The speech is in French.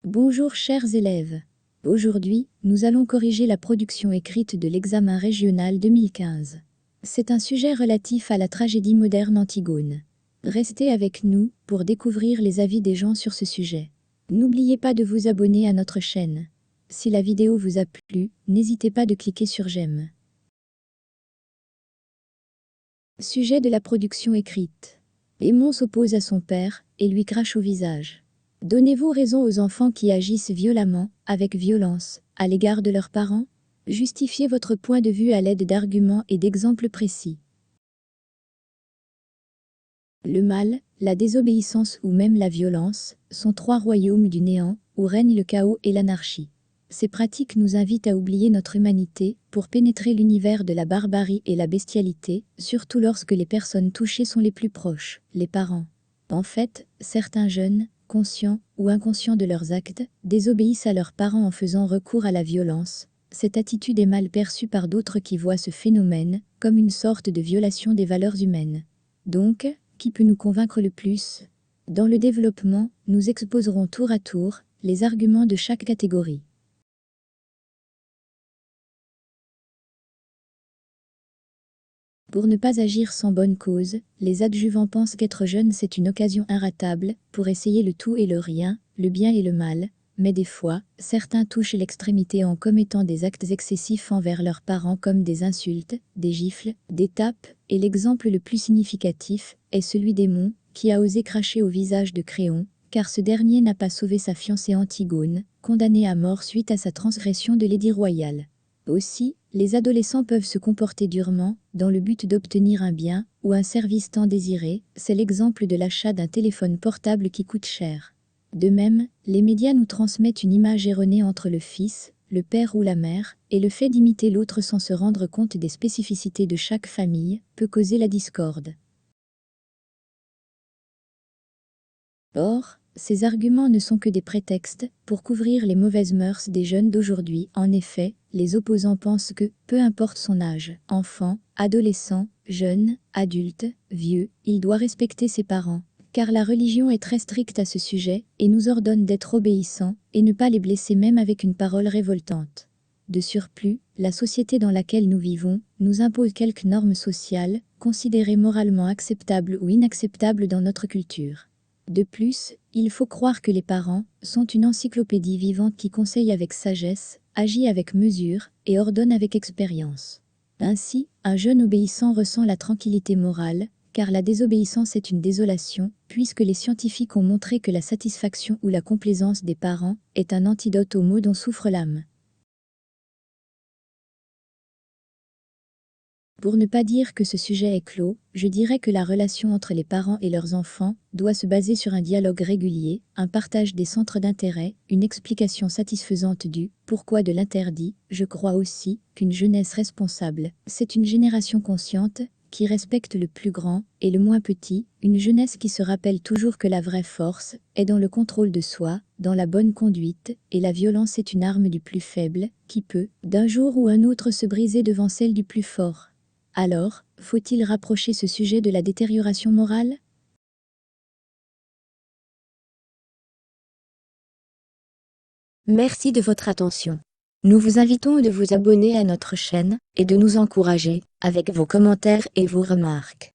Bonjour chers élèves. Aujourd'hui, nous allons corriger la production écrite de l'examen régional 2015. C'est un sujet relatif à la tragédie moderne Antigone. Restez avec nous pour découvrir les avis des gens sur ce sujet. N'oubliez pas de vous abonner à notre chaîne. Si la vidéo vous a plu, n'hésitez pas de cliquer sur j'aime. Sujet de la production écrite. Aimon s'oppose à son père et lui crache au visage. Donnez-vous raison aux enfants qui agissent violemment, avec violence, à l'égard de leurs parents? Justifiez votre point de vue à l'aide d'arguments et d'exemples précis. Le mal, la désobéissance ou même la violence sont trois royaumes du néant où règne le chaos et l'anarchie. Ces pratiques nous invitent à oublier notre humanité pour pénétrer l'univers de la barbarie et la bestialité, surtout lorsque les personnes touchées sont les plus proches, les parents. En fait, certains jeunes, conscients ou inconscients de leurs actes, désobéissent à leurs parents en faisant recours à la violence. Cette attitude est mal perçue par d'autres qui voient ce phénomène comme une sorte de violation des valeurs humaines. Donc, qui peut nous convaincre le plus? Dans le développement, nous exposerons tour à tour les arguments de chaque catégorie. Pour ne pas agir sans bonne cause, les adjuvants pensent qu'être jeune c'est une occasion inratable pour essayer le tout et le rien, le bien et le mal, mais des fois, certains touchent l'extrémité en commettant des actes excessifs envers leurs parents comme des insultes, des gifles, des tapes, et l'exemple le plus significatif est celui d'Aimon, qui a osé cracher au visage de Créon, car ce dernier n'a pas sauvé sa fiancée Antigone, condamnée à mort suite à sa transgression de l'édit royal. Aussi, les adolescents peuvent se comporter durement, dans le but d'obtenir un bien ou un service tant désiré, c'est l'exemple de l'achat d'un téléphone portable qui coûte cher. De même, les médias nous transmettent une image erronée entre le fils, le père ou la mère, et le fait d'imiter l'autre sans se rendre compte des spécificités de chaque famille peut causer la discorde. Or, ces arguments ne sont que des prétextes pour couvrir les mauvaises mœurs des jeunes d'aujourd'hui. En effet, les opposants pensent que, peu importe son âge, enfant, adolescent, jeune, adulte, vieux, il doit respecter ses parents, car la religion est très stricte à ce sujet et nous ordonne d'être obéissants et ne pas les blesser même avec une parole révoltante. De surplus, la société dans laquelle nous vivons nous impose quelques normes sociales, considérées moralement acceptables ou inacceptables dans notre culture. De plus, il faut croire que les parents sont une encyclopédie vivante qui conseille avec sagesse, agit avec mesure et ordonne avec expérience. Ainsi, un jeune obéissant ressent la tranquillité morale, car la désobéissance est une désolation, puisque les scientifiques ont montré que la satisfaction ou la complaisance des parents est un antidote aux maux dont souffre l'âme. Pour ne pas dire que ce sujet est clos, je dirais que la relation entre les parents et leurs enfants doit se baser sur un dialogue régulier, un partage des centres d'intérêt, une explication satisfaisante du pourquoi de l'interdit. Je crois aussi qu'une jeunesse responsable, c'est une génération consciente, qui respecte le plus grand et le moins petit, une jeunesse qui se rappelle toujours que la vraie force est dans le contrôle de soi, dans la bonne conduite, et la violence est une arme du plus faible, qui peut, d'un jour ou un autre se briser devant celle du plus fort. Alors, faut-il rapprocher ce sujet de la détérioration morale? Merci de votre attention. Nous vous invitons de vous abonner à notre chaîne et de nous encourager avec vos commentaires et vos remarques.